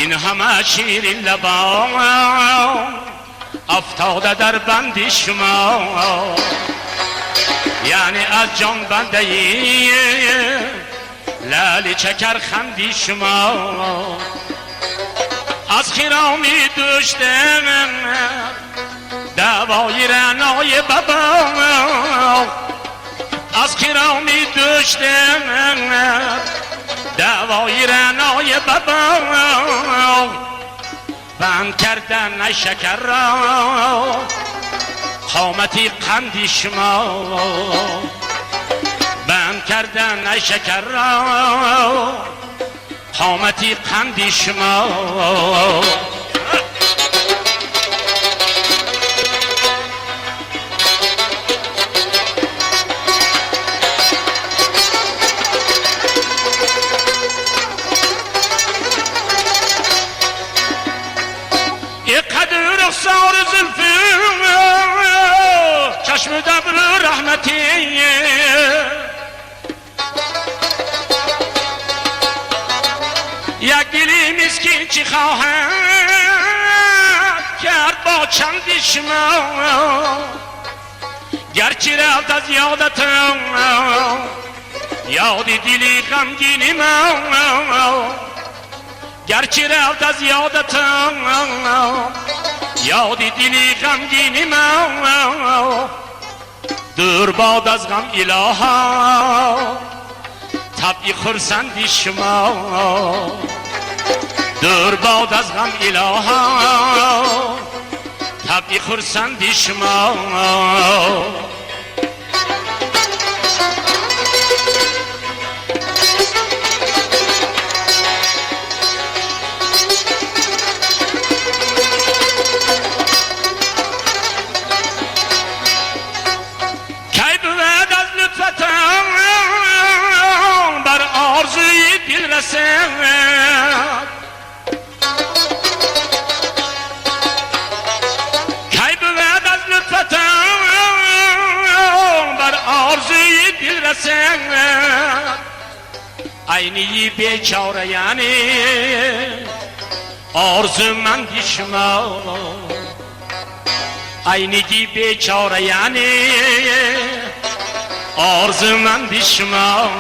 این همه شیرین لبان افتاده در بند شما، یعنی از جان بنده ای لعل چکر خندی شما. از خیرامی داشتم دوای رعنای بابا، از خیرامی داشتم دوای رعنای بابا، بند کردن شکر را قامتی قندی شما، بند کردن شکر را قامتی قندی شما. رخسار زلفی چشم دبر رحمتی، یک دلی مسکین چی خواهد کرد با چندی شما، گرچه رفت از یادتم یادی دلی غمگینی ما، گرچه رفت از یادتم یادی دلی غمگینی ما، دور باد از غم الها طبعی خرسندی شما، دور باد از غم الها طبعی خرسندی شما. بر آرزوی دل رسد کی بود از لطفتم بر آرزوی دل رسد، عینی بیچاره یعنی آرزومندی شما، عینی بیچاره یعنی آرزومندی شما.